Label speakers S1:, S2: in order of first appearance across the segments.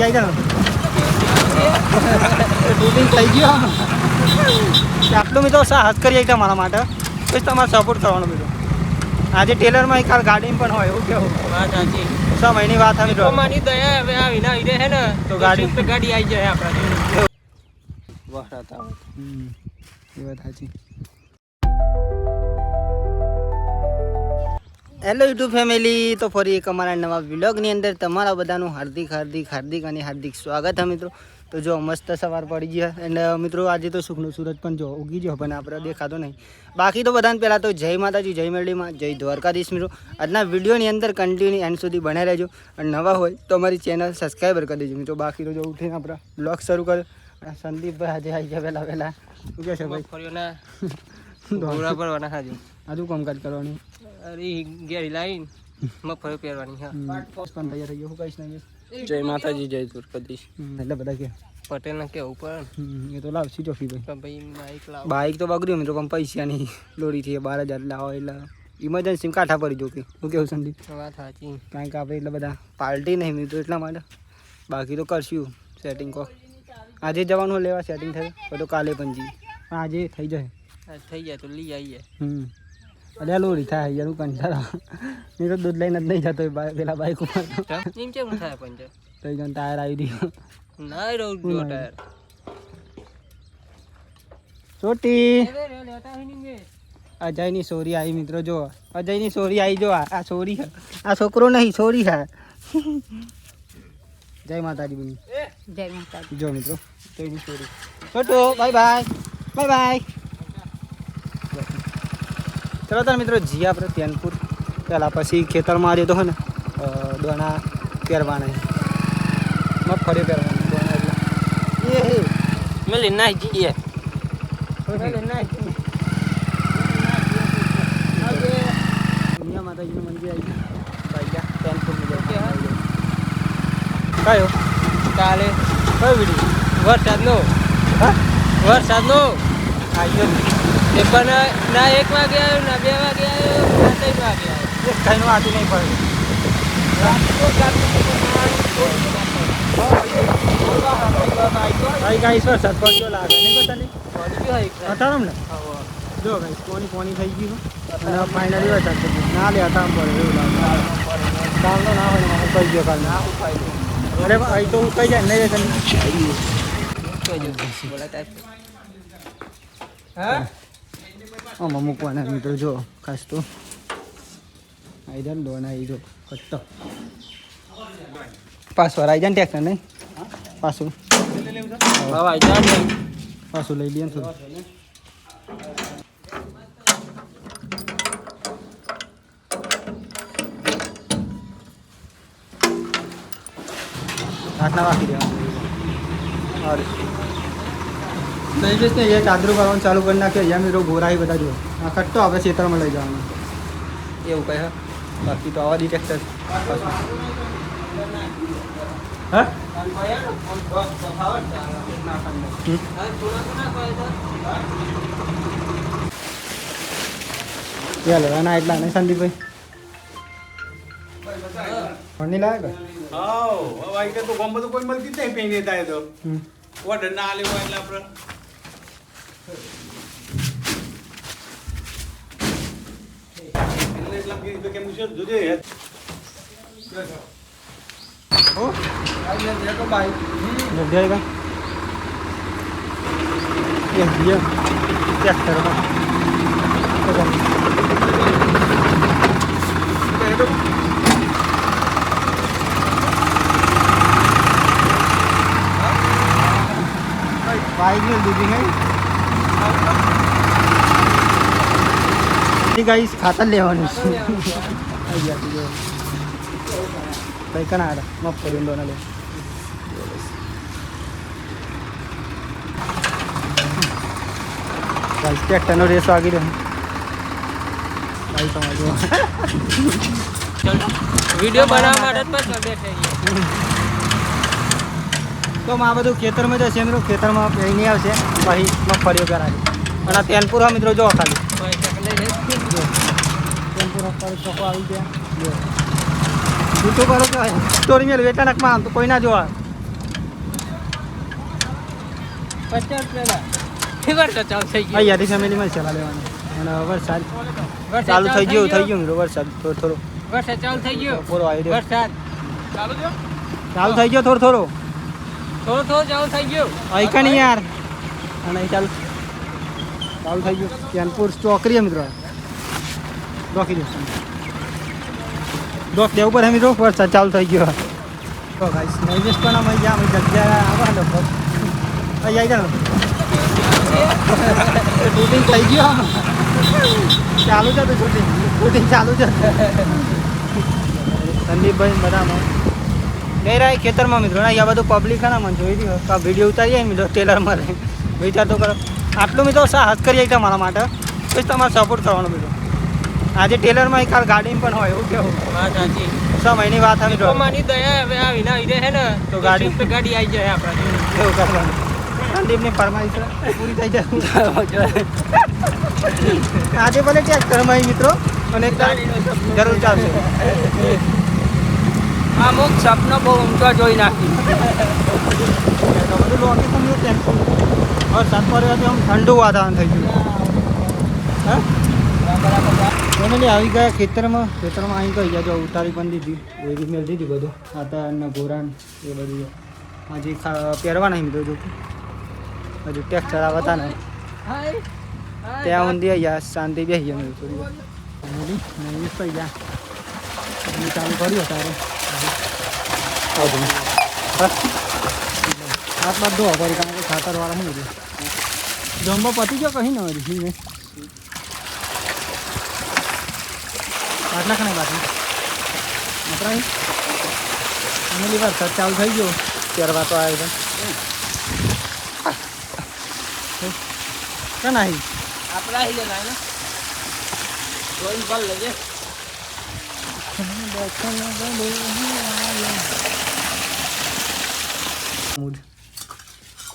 S1: આવી જાય શૂટિંગ થઈ ગયો આટલું મિત્રો સાહસ કરી આવી મારા માટે તો તમારે સપોર્ટ કરવાનો મિત્રો આજે ટેલરમાં કાલ ગાડીમાં પણ હોય એવું કેવું
S2: વાત સાચી
S1: સમયની વાત આવી
S2: માની દયા હવે આ વિના ઈરે હે ને
S1: તો ગાડી
S2: આવી જાય આપણા
S1: વાહ હતા એ વાત સાચી હેલો યુટ્યુબ ફેમિલી તો ફરી એક અમારા નવા વ્લોગની અંદર તમારા બધાનું હાર્દિક સ્વાગત છે મિત્રો તો જો મસ્ત સવાર પડી ગયા એન્ડ મિત્રો આજે તો સુખનો સૂરજ પણ જો ઉગી ગયો પણ આપણે દેખાતો નહીં બાકી તો બધાને પહેલાં તો જય માતાજી જય મેરડીમાં જય દ્વારકાધીશ મિત્રો આજના વિડીયોની અંદર કન્ટિન્યુ એન્ડ સુધી બનાવી રહેજો અને નવા હોય તો અમારી ચેનલ સબસ્ક્રાઈબર કરી દેજો મિત્રો બાકી તો જો ઉઠીને આપણે બ્લોગ શરૂ કર્યો સંદીપભાઈ આજે આવી ગયા વહેલા શું કહે છે ભાઈ
S2: ભરવાના હાજુ
S1: આજુ કામકાજ કરવાનું
S2: અરે ગેરી લાઈન મફળો પહેરવાની હા
S1: પણ તૈયાર થઈ ગયો હું કહીશ નહીં
S2: જય માતાજી જય દ્વારકાધીશ
S1: એટલે બધા કે
S2: પટેલ ને કેવું પણ
S1: એ તો લાવશી ચોફી ભાઈ
S2: ભાઈ બાઈક લાવ
S1: બાઈક તો બગડ્યું મિત્રો પણ પૈસાની દોડી થઈ 12,000 લાવો એટલે ઇમરજન્સી કાંઠા પડી જો કે હું કેવું સંદીપ
S2: વાત સાચી
S1: કારણ કે આપણે એટલે બધા પાર્ટી નહીં મિત્રો એટલા માટે બાકી તો કરશું સેટિંગ કો આજે જવાનું લેવા સેટિંગ થાય તો કાલે પણ જઈએ પણ આજે થઈ જાય
S2: થઈ જાય તો લઈ આવીએ
S1: અલ્યા લોરી થાય યાર હું કંટાળા નહીં તો દૂધ લઈને જ નહીં જતો પેલા બાઈક ઉપર
S2: એમ કેમ થાય પંચર
S1: તો જણ ટાયર આવી ગયો
S2: ના રહું જો ટાયર
S1: છોટી અજયની સોરી આવી મિત્રો જો અજયની સોરી આવી જો આ સોરી આ છોકરો નહીં સોરી છે જય માતાજી બની
S3: જય માતાજી
S1: જો મિત્રો તો એની સોરી છોટો બાય ચલો તાર મિત્રો જી આપણે તેનપુર પહેલાં પછી ખેતરમાં આજે તો હોય ને દોણા પહેરવાના મગફળી પહેરવાની દોણા એટલે એ હે
S2: મેં લઈને નાઈ જઈએ
S1: દુનિયા માતાજીનું મંદિર આવી ગયા તેનપુર કયો
S2: કાલે
S1: કયો વિડીયો
S2: વરસાદનો
S1: આવ્યો
S2: એ પણ ના 1 વાગે આવ્યો ના 2 વાગે આવ્યો ના 3 વાગે આવ્યો
S1: એક કઈનું આથી નહીં પડે ભાઈ ગાઈસ વરસાદ પડ્યો લાગે નહીં બધાને અઠારમ ને જો ગાઈસ પોની થઈ ગયું અને ફાઇનલી વરસાદ પડ્યો ના લે અઠારમ પડે એવું લાગે કાલનો ના હોય ને પડી ગયો કાલ ના અરે અહીં તો કઈ જાય નહીં
S2: હા
S1: આમાં મૂકવાના મિત્રો જો ખાસ તો આવી જાય ને દોના આવી જો કટ્ટો પાછું આવી જાય ને ટ્રેક્ટર નહીં પાછું પાછું લઈ લઈએ ને થોડું આટલા વાકી દેવાનું અરે નહીં બેસ ને એ ચાદરું કરવાનું ચાલુ કરી નાખ્યો અહીંયા મિત્રો ગોરાઈ બધા જો આ કટ્ટો આપણે ખેતરમાં લઈ જવાનું એવું કહે બાકી તો આવા દી ટ્રેક્ટર હા ચાલો એના એટલા નહીં સંદીપભાઈ ભણી લાવે
S4: કે તો ગમ તો કોઈ મળતી જ નહીં પેને થાય તો ઓર્ડર ના આલે હોય એટલે આપણે એટલા કે મુશ્કેલ જોજે
S1: हो आज ले देखो भाई लग जाएगा ये ट्रैक्टर का बाइक में दूधी है गाइस खाता लेवानी कई कना आ रहा मत करूँ दोनों ले गाइस ट्रैक्टर नो रेस आगे रहे भाई समझो
S2: वीडियो बनावा માટે જ પાછા બેઠા
S1: તો આ બધું ખેતરમાં જશે મિત્રો ખેતરમાં નહીં આવશે પછી મગફળીઓ કરાવી અને આ તેલપુરા મિત્રો જો ખાલી તેલપુરા પર ચોકો આવી ગયા જૂઠું કરો કે સ્ટોરી મેળ વેચાણકમાં આમ તો કોઈ ના જોવા
S2: 50 રૂપિયા વરસાદ ચાલુ થઈ ગયો
S1: અહીંયાથી ફેમિલીમાં ચલા લેવાનું અને વરસાદ
S2: વરસાદ
S1: ચાલુ થઈ ગયો મિત્રો વરસાદ થોડો થોડો
S2: વરસાદ ચાલુ થઈ ગયો
S1: પૂરો આવી રહ્યો
S2: વરસાદ
S1: ચાલુ થઈ ગયો થોડો થોડો
S2: થોડો ચાલુ થઈ ગયો
S1: અહીં કણ યાર અને અહીં ચાલુ થઈ ગયું ચેનપુર ચોકરી મિત્રો ડોકી દે ડોક દેવું પડે મિત્રો વરસાદ ચાલુ થઈ ગયો તો ગાઈસ નૈવેશ પણ અમે જ્યાં અમે જગ્યા આવવા લગભગ અહીં આવી જાવ શૂટિંગ થઈ ગયો ચાલુ છે તો શૂટિંગ ચાલુ છે સંદીપભાઈ બધામાં ગઈ રહ્યા ખેતરમાં મિત્રો અહીંયા બધું પબ્લિક છે ને મને જોઈ રહ્યો આ વિડીયો ઉતારીએ મિત્રો ટેલરમાં વિચાર તો કરો આટલું મિત્રો સાહસ કરીએ તમારા માટે તો તમારે સપોર્ટ કરવાનો મિત્રો આજે ટેલરમાં એક ગાડી પણ હોય એવું કેવું
S2: વાત સાચી
S1: 6 મહિની વાત આવી મિત્રો
S2: માની દયા હવે આ વિના વિદે છે ને
S1: તો ગાડી
S2: ગાડી આવી જાય આપણા
S1: એવું કરવાનું સંદીપની ફરમાઈશ પૂરી થઈ જાય આજે ભલે ટ્રેક્ટરમાં મિત્રો અને જરૂર ચાલશે
S2: અમુક સપનો બહુ ઊંચો જોઈ નાખી
S1: બધું લોકેશન ટેન્શન હવે સાત પડ્યો આમ ઠંડુ વાતાવરણ થઈ ગયું હા ફેમિલી આવી ગયા ખેતરમાં આવી ગઈ ગયા જો ઉતારી પણ દીધી એવી મેળ દીધી બધું આતાના ગોરાન એ બધું હજી પહેરવાના મિત્રો જો હજુ ટેક્સ ચલાવતા ને ત્યાં ઊંધી અહીંયા શાંતિ બેસી ગયા મેં થોડી વાર નહીં થઈ ગયા ચાલુ કર્યું તારે હાથ બાદ ધોવા કરી કારણ કે ખાતરવાળા શું બધું જમવા પતી ગયો કહી ન હજી મેં આટલા ખણે બાકી આપણા ફેમિલી વરસાદ ચાલુ થઈ ગયો પહેરવા તો આવ્યો છે નહીં
S2: આપણા हिले લાય ને જોઈને ભલ લેજે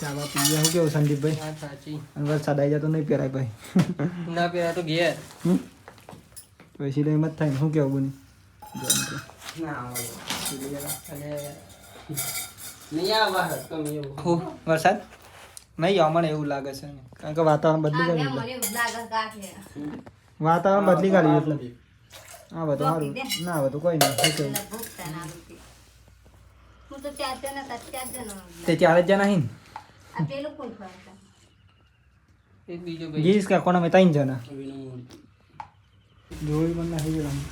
S1: ચાલો પીએ શું કેવું સંદીપભાઈ
S2: વાત સાચી
S1: અને વરસાદ આવી જાય તો નહીં પહેરાય ભાઈ
S2: ના પહેરા તો ઘેર
S1: પછી તો એમ જ થાય ને શું કેવું બની
S2: ના આવે અને નહીં આવવા તમે એવું
S1: વરસાદ નહીં મને એવું લાગે છે કારણ કે વાતાવરણ બદલી ગયું વાતાવરણ બદલી ગયું એટલે હા બધું સારું ના બધું કોઈ નહીં શું કેવું તે 4 જણા અહીં
S2: એક બીજો ભાઈ
S1: ગીસ કે કોના મેં 3 જણા જોઈ પણ નહીં જવાનું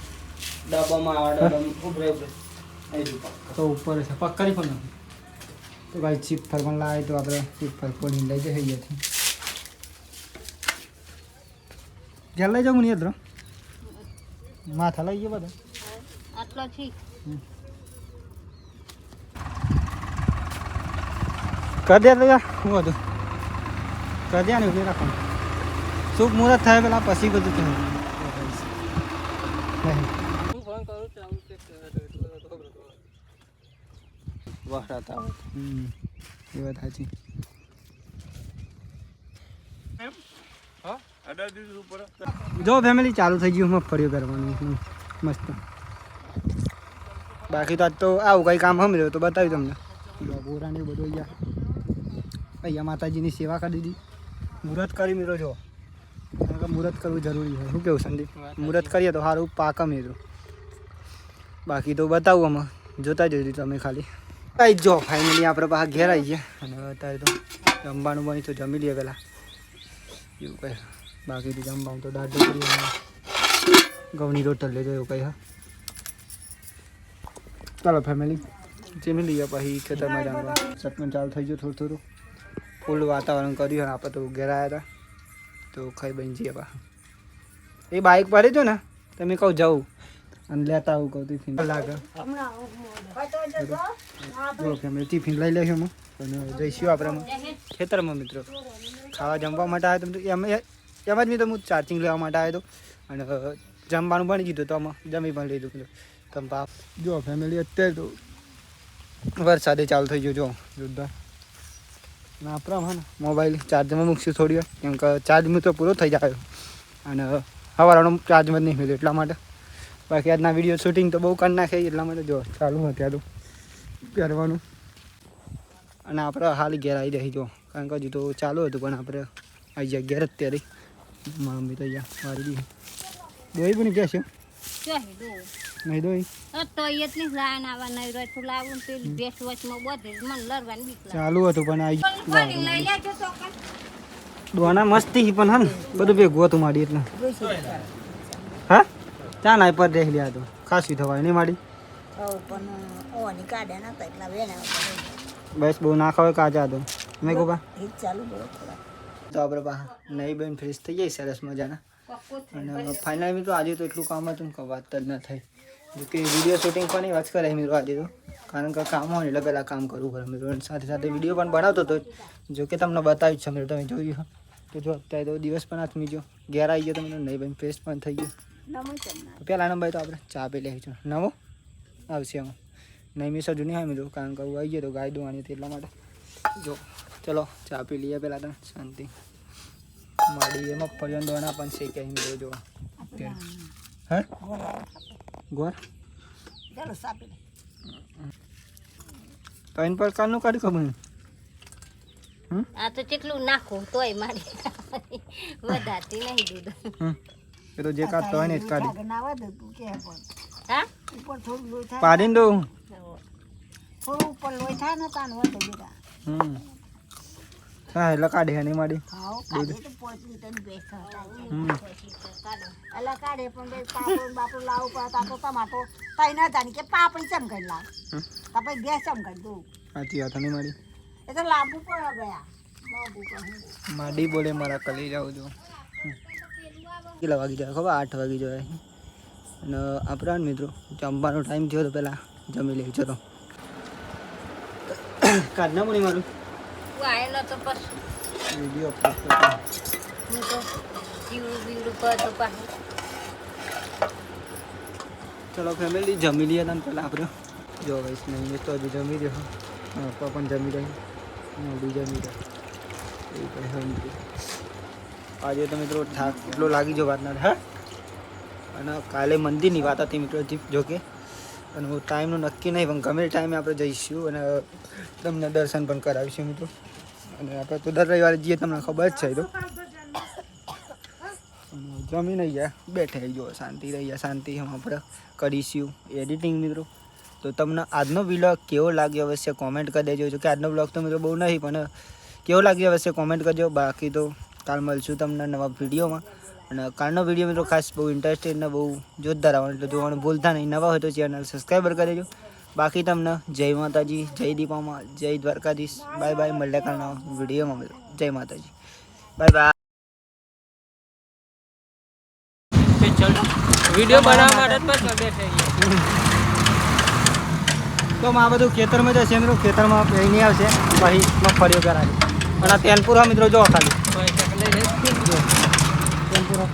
S2: ડબ્બામાં આવે ડબ્બામાં ઉભરે
S1: તો ઉપર છે પકડી પણ નથી તો ભાઈ ચીપ ફર પણ લાવે તો આપણે ચીપ ફર પડીને લઈ જઈએ અહીંયાથી ઘેર લઈ જાઉં નહીં અદ્રો માથા લઈ ગયો બધા
S3: આટલો ઠીક
S1: કરી દે તો યાર શું હતું કરી દે ને ઉભી રાખવાનું શુભ મુહૂર્ત થાય પેલા પછી બધું થાય
S2: હું ફોન કરું ચાલુ ચેક વહરાતા
S1: એ વાત સાચી જો ફેમિલી ચાલુ થઈ ગયું મગફળીઓ કરવાનું મસ્ત બાકી તો આજ તો આવું કંઈ કામ સમજો તો બતાવ્યું તમને બોરા ને બધું અહીંયા માતાજીની સેવા કરી દીધી મુહૂર્ત કરી મિત્રો જો કારણ કે મુહૂર્ત કરવું જરૂરી છે શું કેવું સંદીપ મુહૂર્ત કરીએ તો સારું પાક મિત્રો બાકી તો બતાવું આમાં જોતા જોઈ તમે ખાલી કઈ જો ફાઇનલી આપણે પાછા ઘેર આવી ગયા અને અત્યારે તો જમવાનું બની તો જમી લઈએ પહેલાં એવું કહે બાકી તો જમવાનું તો દાળ ઢોકળી ઘઉંની રોટલ લેજો એવું કહે હા ચાલો ફેમિલી જમી લઈએ પછી ખેતરમાં જાણવા સટનું ચાલુ થઈ ગયું થોડું થોડું ફૂલ વાતાવરણ કર્યું અને આપણે તો ઘેર આવ્યા હતા તો ખાઈ બની જઈએ પાછા એ બાઇક પર જો ને તમે કહું જવું અને લેતા આવું કહું ટિફિન લાગે જો ફેમિલી ટિફિન લઈ લઈશું અમે અને જઈશું આપણે ખેતરમાં મિત્રો ખાવા જમવા માટે આવ્યો તો એમ જ મેં તો હું ચાર્જિંગ લેવા માટે આવ્યો હતો અને જમવાનું બની ગયું તો અમે જમી પણ લીધું તમે જો ફેમિલી અત્યારે તો વરસાદે ચાલુ થઈ ગયો જો જોરદાર ના આપણા હા ને મોબાઈલ ચાર્જમાં મૂકશું થોડી વાર કેમ કે ચાર્જ મિત્રો પૂરો થઈ જાય અને સવારનો ચાર્જમાં જ નહીં મળ્યો એટલા માટે બાકી આજના વિડીયો શૂટિંગ તો બહુ કરી નાખે એટલા માટે જો ચાલુ અત્યારે તો કરવાનું અને આપણે હાલ ઘેર આવી રહી જો કારણ કે હજુ તો ચાલુ હતું પણ આપણે આવી ગયા ઘેર અત્યારે મમ્મી તો અહીંયા મારી દી દોઈ પણ ક્યાં છે નહીં દોઈ ચાલુ હતું પણ આવી દોના મસ્તી પણ હા ને બધું ભેગું હતું માડી એટલે હા ચા ના પર દેખ લ્યા તો ખાસી થવાય નહીં માડી બસ બહુ ના ખાવે કાચા તો મેં કહું બા તો આપણે બા નહીં બેન ફ્રેશ થઈ જાય સરસ મજાના અને ફાઇનલ મિત્રો આજે તો એટલું કામ હતું ને કે વાત જ ન થઈ જોકે વિડીયો શૂટિંગ પણ વાત કરે મિત્રો આજે તો કારણ કે કામ હોય એટલે પહેલાં કામ કરવું પડે મિત્રો અને સાથે સાથે વિડીયો પણ બનાવતો હતો જો કે તમને બતાવ્યું છે મિત્રો તમે જોયું તો જો અત્યારે તો દિવસ પણ હાથમી ગયો ઘેર આવી ગયો તો મને નહીં બેન ફ્રેશ પણ થઈ ગયો પહેલાં નંબર તો આપણે ચા પી લઈ છું નવો આવશે એમાં નહીં મિસ હજુ નહીં હોય મિત્રો કારણ કે આવી ગયો તો ગાય દોવાની હતી એટલા માટે જો ચલો ચા પી લઈએ પહેલાં તો શાંતિ માડી એમાં ફળિયાન દોણા પણ શેક્યા મિત્રો જો હે ગોર ત્રણ પ્રકારનું કાઢી ખબર
S3: આ તો કેટલું નાખું તોય મારી વધારતી નહીં દૂધ
S1: એ તો જે કાઢતો હોય ને જ કાઢી
S3: હા
S1: પાડીને દઉં હા એટલે કાઢે એની માડી સાચી વાત નહીં માડી માડી બોલે મારા કલી જાઉં છું કેટલા વાગી જાય ખબર 8 વાગી જાય અને આપણા મિત્રો જમવાનો ટાઈમ થયો તો પહેલાં જમી લઈ ચલો કાઢના મળી મારું
S3: આયેલો તો બસ
S1: વિડીયો
S3: હું તો જીવડું પર તો પાછું
S1: ચલો ફેમિલી જમી લઈએ તને પહેલાં આપણે જો વૈશ નહીં તો હજુ જમી રહ્યો પપ્પા પણ જમી રહી મોડી જમી રહ્યો એ કંઈ આજે તો મિત્રો થાક એટલો લાગી જો વાતના હા અને કાલે મંદિરની વાત હતી મિત્રો જોકે અને ટાઈમનું નક્કી નહીં પણ ગમે ટાઈમે આપણે જઈશું અને તમને દર્શન પણ કરાવીશું મિત્રો અને આપણે તો દર રવિવારે જઈએ તમને ખબર જ છે તો જમી નહીં ગયા બેઠે જો શાંતિ રહી ગયા શાંતિ આપણે કરીશું એડિટિંગ મિત્રો તો તમને આજનો વ્લોગ કેવો લાગ્યો અવશ્ય કોમેન્ટ કરી દેજો જો કે આજનો વ્લોગ તો મિત્રો બહુ નહીં પણ કેવો લાગ્યો અવશ્ય કોમેન્ટ કરજો બાકી તો કાલ મળશું તમને નવા વિડીયોમાં અને કાલનો વિડીયો મિત્રો ખાસ બહુ ઇન્ટરેસ્ટેડ ને બહુ જોરદાર આવવાનું એટલે જોવાનું ભૂલતા નહીં નવા હોય તો ચેનલ સબસ્ક્રાઈબર કરી દેજો બાકી તમને જય માતાજી જય દીપામાં જય દ્વારકાધીશ બાય બાય મળ્યા કાલના વિડીયોમાં જય માતાજી બાય બાય
S2: વિડીયો બનાવવા માટે જ બેઠા
S1: તો આ બધું ખેતરમાં જશે મિત્રો ખેતરમાં નહીં આવશે પછી મગફળીઓ કરાવી અને આ તેનપુરા મિત્રો જો ખાલી
S2: છીએ
S1: તેનપુરા